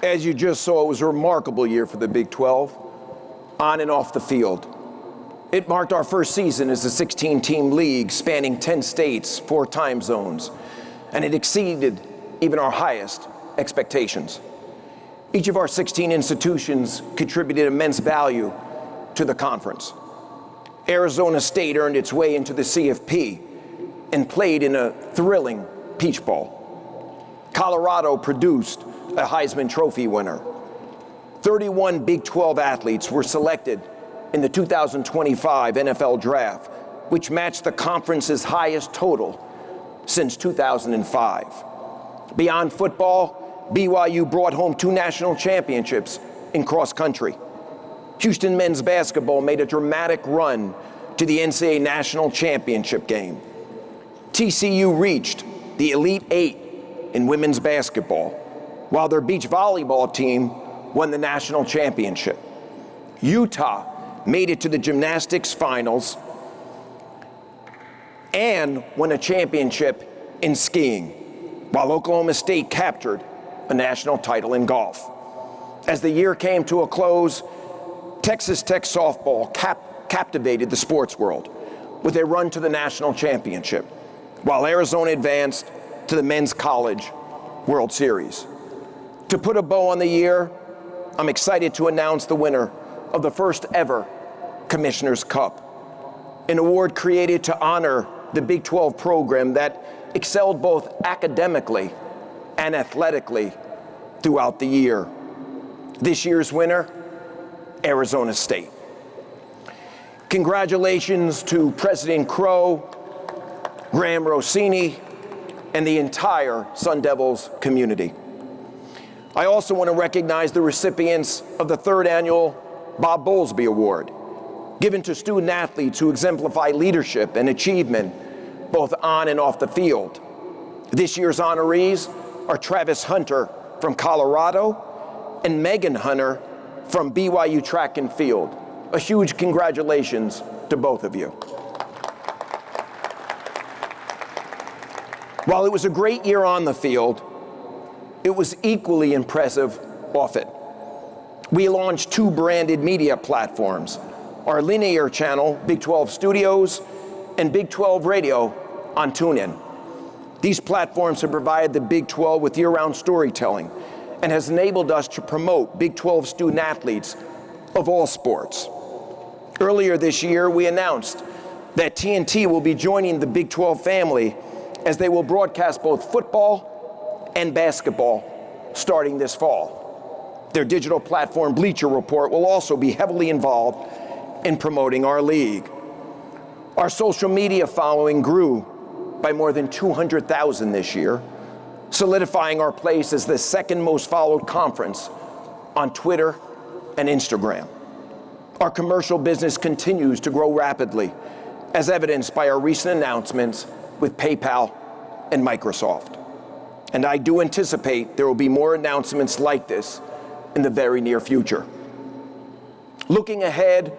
As you just saw, it was a remarkable year for the Big 12, on and off the field. It marked our first season as a 16-team league spanning 10 states, 4 time zones, and it exceeded even our highest expectations. Each of our 16 institutions contributed immense value to the conference. Arizona State earned its way into the CFP and played in a thrilling Peach Bowl. Colorado produced a Heisman Trophy winner. 31 Big 12 athletes were selected in the 2025 NFL Draft, which matched the conference's highest total since 2005. Beyond football, BYU brought home 2 national championships in cross country. Houston men's basketball made a dramatic run to the NCAA National Championship game. TCU reached the Elite 8 in women's basketball, while their beach volleyball team won the national championship. Utah made it to the gymnastics finals and won a championship in skiing, while Oklahoma State captured a national title in golf. As the year came to a close, Texas Tech softball captivated the sports world with a run to the national championship, while Arizona advanced to the Men's College World Series. To put a bow on the year, I'm excited to announce the winner of the first ever Commissioner's Cup, an award created to honor the Big 12 program that excelled both academically and athletically throughout the year. This year's winner, Arizona State. Congratulations to President Crow, Graham Rossini, and the entire Sun Devils community. I also want to recognize the recipients of the 3rd annual Bob Bowlesby Award, given to student athletes who exemplify leadership and achievement both on and off the field. This year's honorees are Travis Hunter from Colorado and Megan Hunter from BYU Track and Field. A huge congratulations to both of you. While it was a great year on the field, it was equally impressive off it. We launched 2 branded media platforms, our linear channel, Big 12 Studios, and Big 12 Radio on TuneIn. These platforms have provided the Big 12 with year-round storytelling and has enabled us to promote Big 12 student athletes of all sports. Earlier this year, we announced that TNT will be joining the Big 12 family as they will broadcast both football and basketball starting this fall. Their digital platform, Bleacher Report, will also be heavily involved in promoting our league. Our social media following grew by more than 200,000 this year, solidifying our place as the 2nd most followed conference on Twitter and Instagram. Our commercial business continues to grow rapidly, as evidenced by our recent announcements with PayPal and Microsoft. And I do anticipate there will be more announcements like this in the very near future. Looking ahead,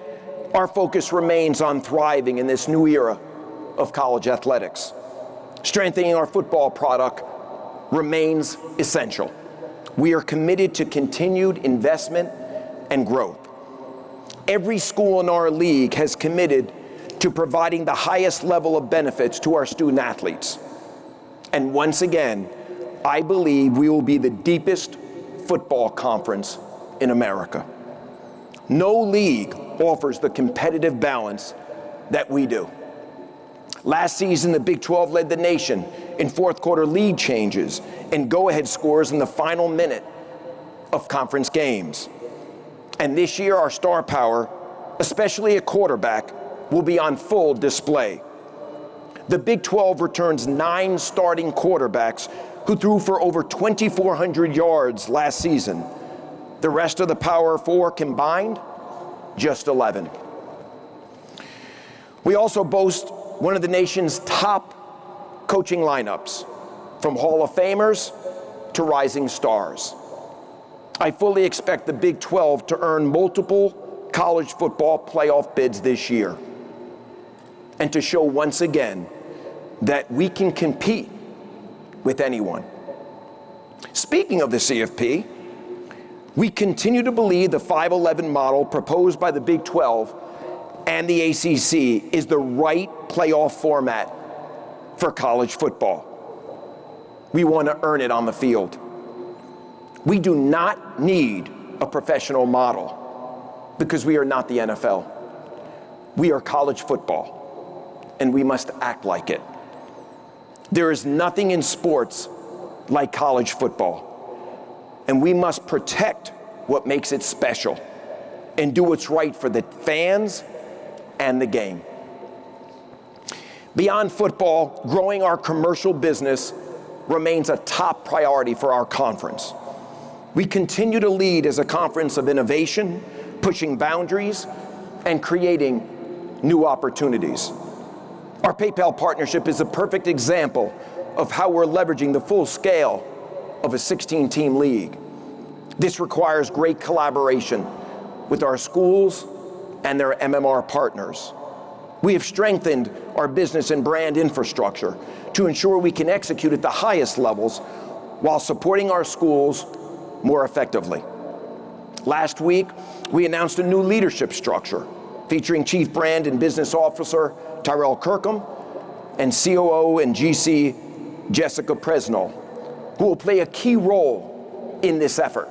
our focus remains on thriving in this new era of college athletics. Strengthening our football product remains essential. We are committed to continued investment and growth. Every school in our league has committed to providing the highest level of benefits to our student athletes. And once again, I believe we will be the deepest football conference in America. No league offers the competitive balance that we do. Last season, the Big 12 led the nation in 4th quarter lead changes and go-ahead scores in the final minute of conference games. And this year, our star power, especially at quarterback, will be on full display. The Big 12 returns 9 starting quarterbacks who threw for over 2,400 yards last season. The rest of the Power 4 combined, just 11. We also boast one of the nation's top coaching lineups, from Hall of Famers to rising stars. I fully expect the Big 12 to earn multiple college football playoff bids this year, and to show once again that we can compete with anyone. Speaking of the CFP, We continue to believe the 5-11 model proposed by the Big 12 and the ACC is the right playoff format for college football. We want to earn it on the field. We do not need a professional model because we are not the NFL. We are college football, and we must act like it. There is nothing in sports like college football, and we must protect what makes it special and do what's right for the fans and the game. Beyond football, growing our commercial business remains a top priority for our conference. We continue to lead as a conference of innovation, pushing boundaries, and creating new opportunities. Our PayPal partnership is a perfect example of how we're leveraging the full scale of a 16-team league. This requires great collaboration with our schools and their MMR partners. We have strengthened our business and brand infrastructure to ensure we can execute at the highest levels while supporting our schools more effectively. Last week, we announced a new leadership structure featuring Chief Brand and Business Officer Tyrell Kirkham and COO and GC Jessica Presnell, who will play a key role in this effort.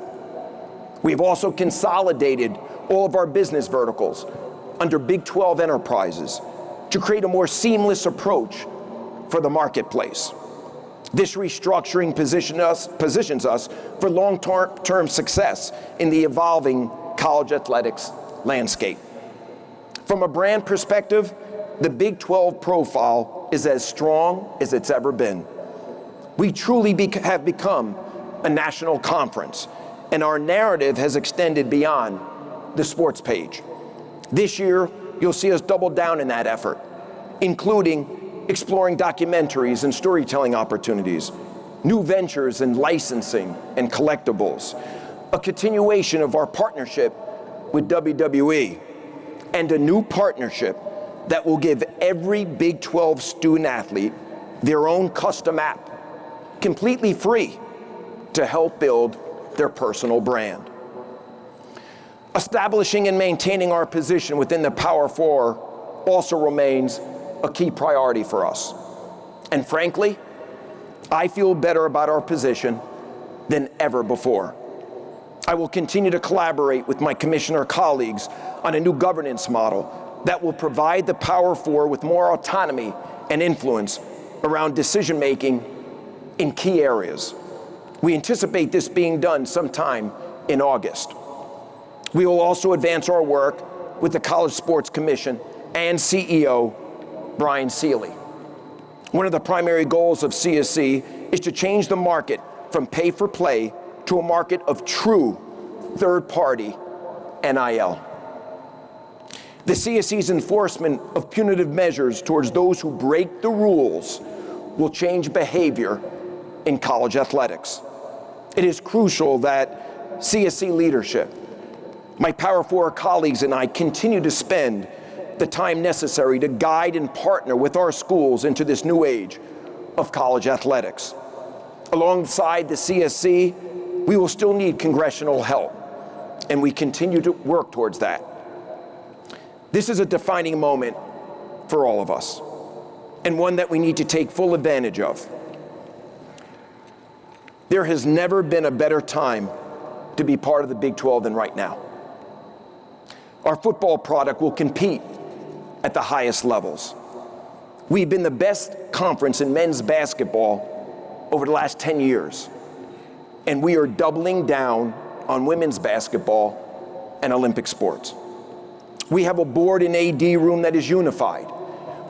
We've also consolidated all of our business verticals under Big 12 enterprises to create a more seamless approach for the marketplace. This restructuring positions us for long-term success in the evolving college athletics landscape. From a brand perspective, the Big 12 profile is as strong as it's ever been. We truly have become a national conference, and our narrative has extended beyond the sports page. This year, you'll see us double down in that effort, including exploring documentaries and storytelling opportunities, new ventures in licensing and collectibles, a continuation of our partnership with WWE, and a new partnership that will give every Big 12 student athlete their own custom app, completely free, to help build their personal brand. Establishing and maintaining our position within the Power Four also remains a key priority for us. And frankly, I feel better about our position than ever before. I will continue to collaborate with my commissioner colleagues on a new governance model that will provide the Power Four with more autonomy and influence around decision-making in key areas. We anticipate this being done sometime in August. We will also advance our work with the College Sports Commission and CEO, Brian Seeley. One of the primary goals of CSC is to change the market from pay-for-play to a market of true third-party NIL. The CSC's enforcement of punitive measures towards those who break the rules will change behavior in college athletics. It is crucial that CSC leadership, my Power Four colleagues, and I continue to spend the time necessary to guide and partner with our schools into this new age of college athletics. Alongside the CSC, we will still need congressional help, and we continue to work towards that. This is a defining moment for all of us, and one that we need to take full advantage of. There has never been a better time to be part of the Big 12 than right now. Our football product will compete at the highest levels. We've been the best conference in men's basketball over the last 10 years, and we are doubling down on women's basketball and Olympic sports. We have a board and AD room that is unified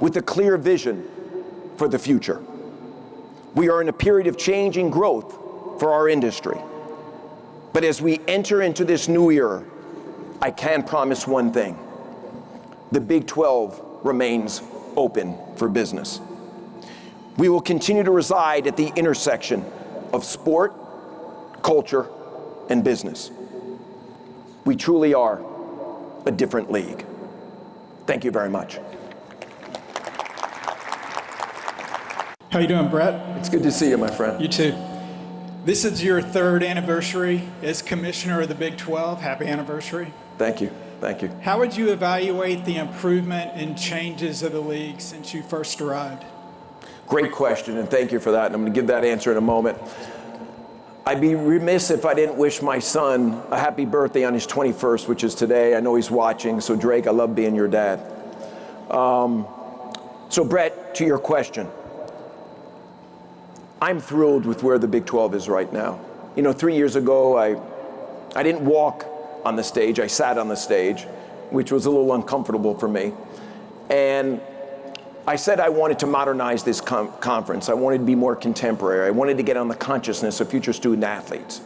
with a clear vision for the future. We are in a period of change and growth for our industry. But as we enter into this new era, I can promise one thing: the Big 12 remains open for business. We will continue to reside at the intersection of sport, culture, and business. We truly are a different league. Thank you very much. How you doing, Brett? It's good to see you, my friend. You too. This is your 3rd anniversary as commissioner of the Big 12. Happy anniversary. Thank you. Thank you. How would you evaluate the improvement and changes of the league since you first arrived? Great question, and thank you for that. And I'm going to give that answer in a moment. I'd be remiss if I didn't wish my son a happy birthday on his 21st, which is today. I know he's watching, so Drake, I love being your dad. So Brett, to your question, I'm thrilled with where the Big 12 is right now. You know, 3 years ago, I didn't walk on the stage, I sat on the stage, which was a little uncomfortable for me. And I said I wanted to modernize this conference. I wanted to be more contemporary. I wanted to get on the consciousness of future student athletes.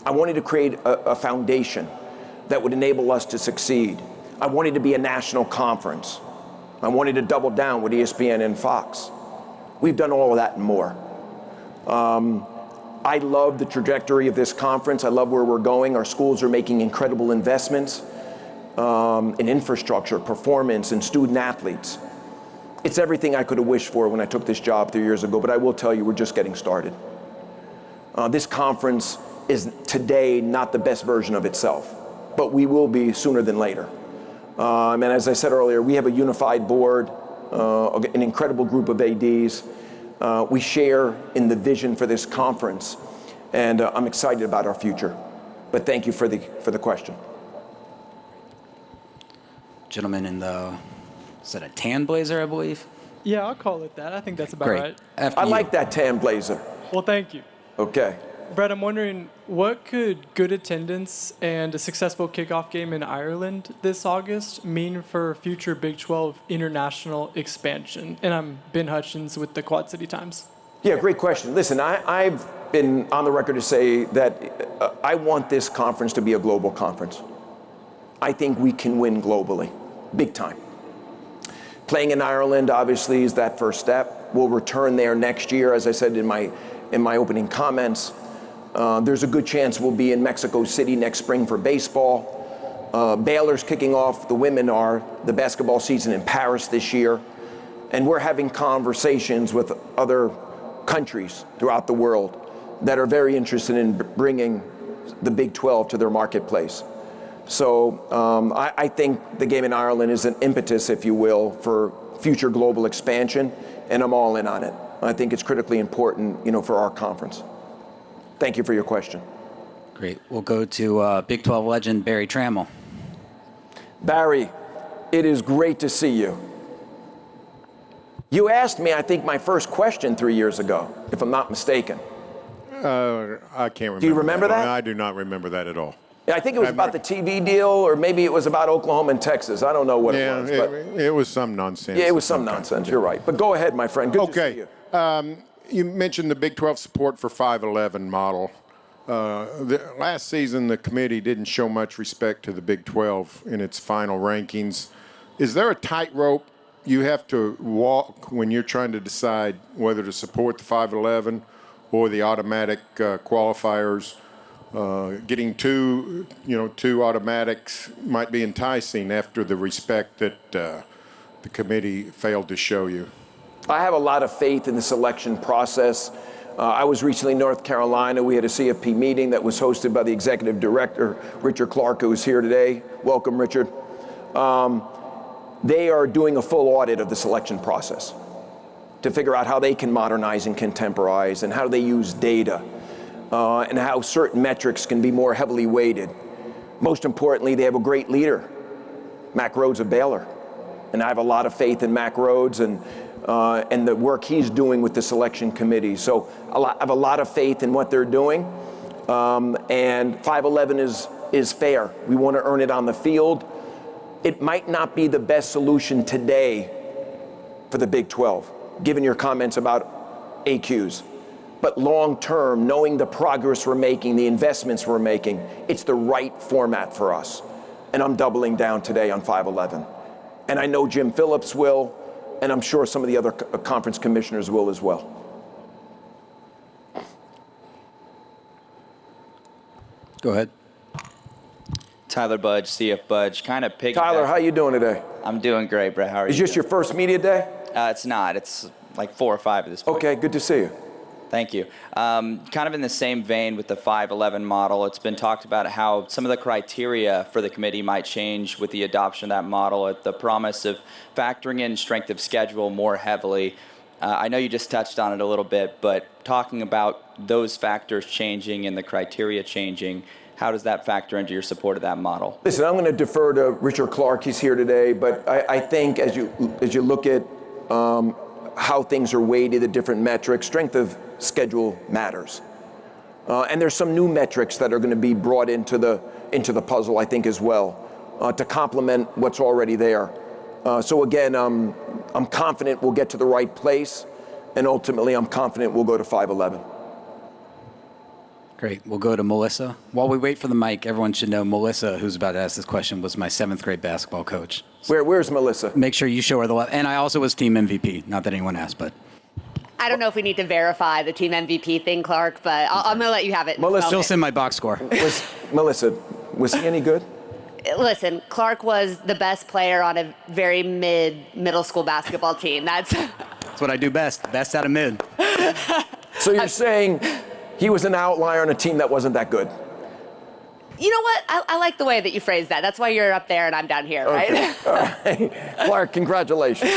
I wanted to create a foundation that would enable us to succeed. I wanted to be a national conference. I wanted to double down with ESPN and Fox. We've done all of that and more. I love the trajectory of this conference. I love where we're going. Our schools are making incredible investments in infrastructure, performance, and student athletes. It's everything I could have wished for when I took this job 3 years ago, but I will tell you, we're just getting started. This conference is today not the best version of itself, but we will be sooner than later. And as I said earlier, we have a unified board, an incredible group of ADs. We share in the vision for this conference, and I'm excited about our future. But thank you for the question. Gentleman in the, is that a tan blazer, I believe? Yeah, I'll call it that. I think that's about Great. right. After I you. like that tan blazer. Well, thank you. Okay. Brett, I'm wondering, what could good attendance and a successful kickoff game in Ireland this August mean for future Big 12 international expansion? And I'm Ben Hutchins with the Quad City Times. Yeah, great question. Listen, I've been on the record to say that I want this conference to be a global conference. I think we can win globally, big time. Playing in Ireland, obviously, is that first step. We'll return there next year, as I said in my opening comments. There's a good chance we'll be in Mexico City next spring for baseball. Baylor's kicking off, the women are, the basketball season in Paris this year. And we're having conversations with other countries throughout the world that are very interested in bringing the Big 12 to their marketplace. So I think the game in Ireland is an impetus, if you will, for future global expansion, and I'm all in on it. I think it's critically important, you know, for our conference. Thank you for your question. Great. We'll go to Big 12 legend Barry Trammell. Barry, it is great to see you. You asked me, I think, my first question 3 years ago, if I'm not mistaken. I can't remember. Do you remember that? I do not remember that at all. Yeah, I think it was about the TV deal, or maybe it was about Oklahoma and Texas. I don't know what it was. But it was some nonsense. yeah, it was some nonsense. You're right. But go ahead, my friend. Good to see you. You mentioned the Big 12 support for 511 model. Last season, the committee didn't show much respect to the Big 12 in its final rankings. Is there a tightrope you have to walk when you're trying to decide whether to support the 511 or the automatic qualifiers? Getting two automatics might be enticing after the respect that the committee failed to show you. I have a lot of faith in the selection process. I was recently in North Carolina. We had a CFP meeting that was hosted by the executive director, Richard Clark, who is here today. Welcome, Richard. They are doing a full audit of the selection process to figure out how they can modernize and contemporize and how they use data. And how certain metrics can be more heavily weighted. Most importantly, they have a great leader, Mack Rhoades of Baylor. And I have a lot of faith in Mack Rhoades and the work he's doing with the selection committee. So I have a lot of faith in what they're doing. And 511 is fair. We want to earn it on the field. It might not be the best solution today for the Big 12, given your comments about AQs. But long term, knowing the progress we're making, the investments we're making, it's the right format for us. And I'm doubling down today on 511. And I know Jim Phillips will, and I'm sure some of the other conference commissioners will as well. Go ahead. Tyler Budge, CF Budge, kind of piggyback. Tyler, how you doing today? I'm doing great, Brett. How are you? Is this your first media day? It's not. It's like 4 or 5 at this point. Okay, good to see you. Thank you. Kind of in the same vein with the 5-11 model, it's been talked about how some of the criteria for the committee might change with the adoption of that model at the promise of factoring in strength of schedule more heavily. I know you just touched on it a little bit, but talking about those factors changing and the criteria changing, how does that factor into your support of that model? Listen, I'm going to defer to Richard Clark. He's here today, but I think as you look at how things are weighted, the different metrics, strength of schedule matters. And there's some new metrics that are going to be brought into the puzzle, I think, as well, to complement what's already there. So again, I'm confident we'll get to the right place, and ultimately I'm confident we'll go to 5-11. Great. We'll go to Melissa. While we wait for the mic, everyone should know Melissa, who's about to ask this question, was my 7th grade basketball coach. Where's Melissa? Make sure you show her the love. And I also was team MVP. Not that anyone asked, but. I don't know if we need to verify the team MVP thing, Clark, but I'm going to let you have it. Melissa, Still send my box score. Melissa, was he any good? Listen, Clark was the best player on a very middle school basketball team. That's what I do best. Best out of mid. So you're saying he was an outlier on a team that wasn't that good? You know what? I like the way that you phrased that. That's why you're up there and I'm down here, right? Okay. All right. Clark, congratulations.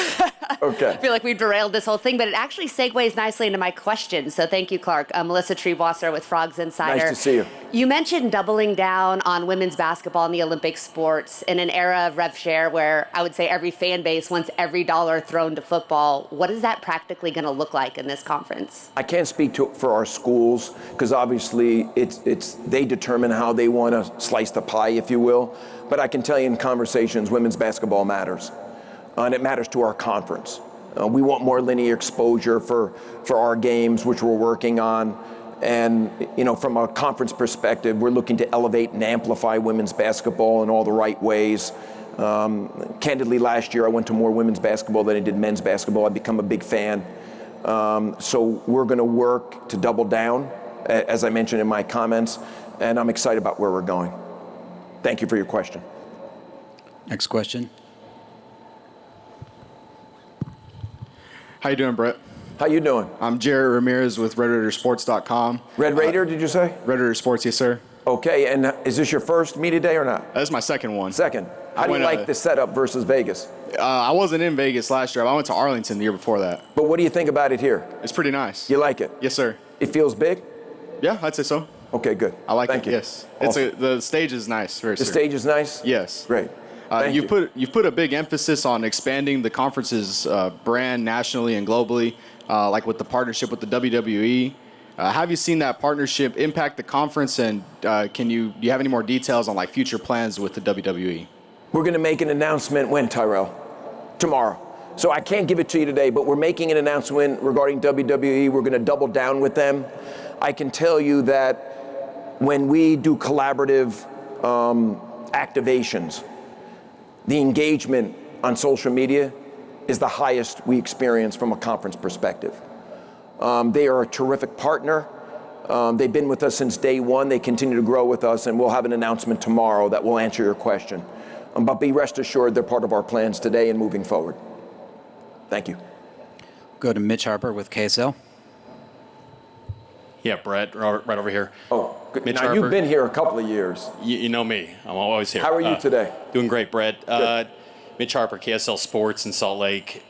Okay. I feel like we derailed this whole thing, but it actually segues nicely into my question. So thank you, Clark. Melissa Treebwasser with Frogs Insider. Nice to see you. You mentioned doubling down on women's basketball in the Olympic sports in an era of rev share where I would say every fan base wants every dollar thrown to football. What is that practically going to look like in this conference? I can't speak for our schools because obviously they determine how they want to slice the pie, if you will. But I can tell you in conversations, women's basketball matters. And it matters to our conference. We want more linear exposure for our games, which we're working on. And, from a conference perspective, we're looking to elevate and amplify women's basketball in all the right ways. Candidly, last year I went to more women's basketball than I did men's basketball. I've become a big fan. So we're going to work to double down, as I mentioned in my comments, and I'm excited about where we're going. Thank you for your question. Next question. How you doing, Brett? How you doing? I'm Jared Ramirez with RedRaidersports.com. Red Raider, did you say? Red Raider Sports, yes, sir. Okay, and is this your first media day or not? That's my second one. Second. How do you like the setup versus Vegas? I wasn't in Vegas last year. I went to Arlington the year before that. But what do you think about it here? It's pretty nice. You like it? Yes, sir. It feels big? Yeah, I'd say so. Okay, good. I like Thank it. you. Yes. Awesome. The stage is nice. Very The sir. stage is nice? Yes. Great. Thank you. You've put a big emphasis on expanding the conference's brand nationally and globally, like with the partnership with the WWE. Have you seen that partnership impact the conference, and do you have any more details on like future plans with the WWE? We're going to make an announcement when, Tyrell? Tomorrow. So I can't give it to you today, but we're making an announcement regarding WWE. We're going to double down with them. I can tell you that when we do collaborative activations, the engagement on social media is the highest we experience from a conference perspective. They are a terrific partner. They've been with us since day one. They continue to grow with us, and we'll have an announcement tomorrow that will answer your question. But be rest assured they're part of our plans today and moving forward. Thank you. Go to Mitch Harper with KSL. Yeah, Brett, right over here. Oh, good. Mitch Now, Harper. you've been here a couple of years. You know me. I'm always here. How are you today? Doing great, Brett. Mitch Harper, KSL Sports in Salt Lake.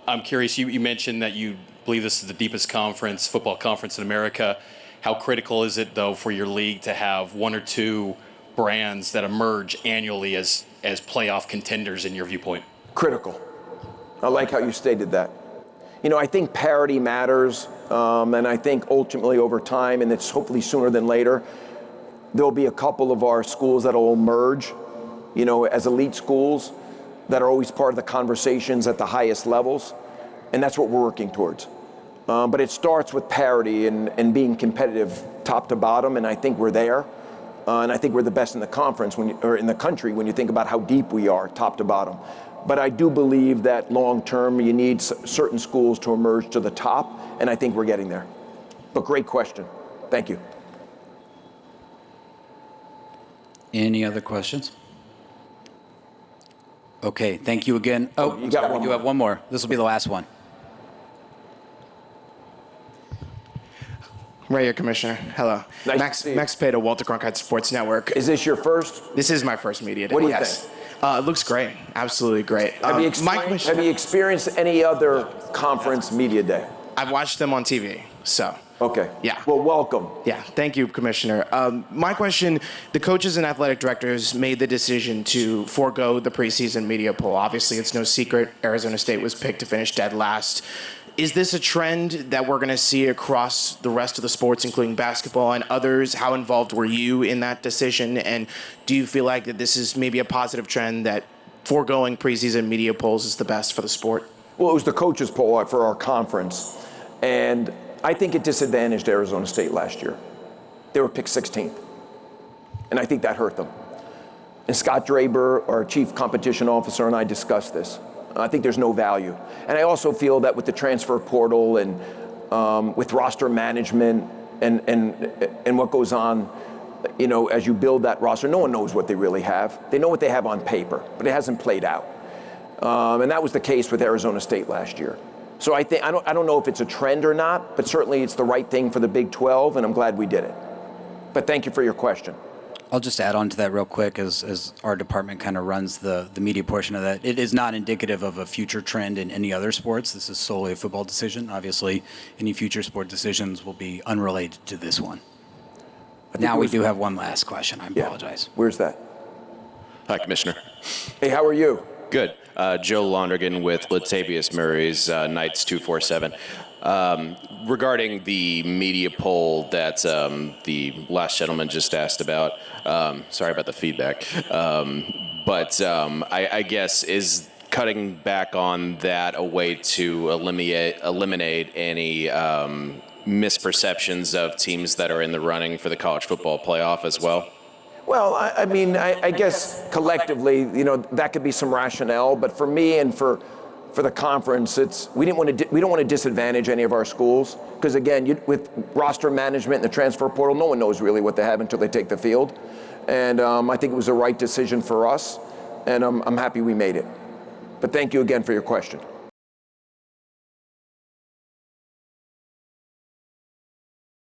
I'm curious, you mentioned that you believe this is the deepest football conference in America. How critical is it, though, for your league to have one or two brands that emerge annually as playoff contenders in your viewpoint? Critical. I like how you stated that. I think parity matters, and I think ultimately over time, and it's hopefully sooner than later, there'll be a couple of our schools that will emerge, as elite schools that are always part of the conversations at the highest levels, and that's what we're working towards. But it starts with parity and being competitive top to bottom, and I think we're there. And I think we're the best in the conference or in the country when you think about how deep we are, top to bottom. But I do believe that long term you need certain schools to emerge to the top, and I think we're getting there. But great question. Thank you. Any other questions? Okay, thank you again. Oh, you got one you more. have one more. This will be the last one. Right here, Commissioner. Hello. Nice to see you. Max Peta, Walter Cronkite Sports Network. Is this your first? This is my first media day. What do you yes. think? It looks great. Absolutely great. Have you experienced any other conference media day? I've watched them on TV, so. Okay. Yeah. Well, welcome. Yeah. Thank you, Commissioner. My question, the coaches and athletic directors made the decision to forego the preseason media poll. Obviously, it's no secret Arizona State was picked to finish dead last. Is this a trend that we're going to see across the rest of the sports, including basketball and others? How involved were you in that decision? And do you feel like that this is maybe a positive trend that foregoing preseason media polls is the best for the sport? Well, it was the coaches poll for our conference, and I think it disadvantaged Arizona State last year. They were picked 16th, and I think that hurt them. And Scott Draber, our chief competition officer, and I discussed this. I think there's no value. And I also feel that with the transfer portal and with roster management and what goes on, you know, as you build that roster, no one knows what they really have. They know what they have on paper, but it hasn't played out. And that was the case with Arizona State last year. So I don't know if it's a trend or not, but certainly it's the right thing for the Big 12, and I'm glad we did it. But thank you for your question. I'll just add on to that real quick as our department kind of runs the media portion of that. It is not indicative of a future trend in any other sports. This is solely a football decision. Obviously, any future sport decisions will be unrelated to this one. Now we do have one last question. I apologize. Where's that? Hi, Commissioner. Hey, how are you? Good. Joe Londergan with Latavius Murray's Knights 247. Regarding the media poll that the last gentleman just asked about, sorry about the feedback, but I guess is cutting back on that a way to eliminate any misperceptions of teams that are in the running for the college football playoff as well? Well, I mean, I guess collectively, you know, that could be some rationale. But for me and for the conference, we don't want to disadvantage any of our schools because again, with roster management and the transfer portal, no one knows really what they have until they take the field. And I think it was the right decision for us, and I'm happy we made it. But thank you again for your question.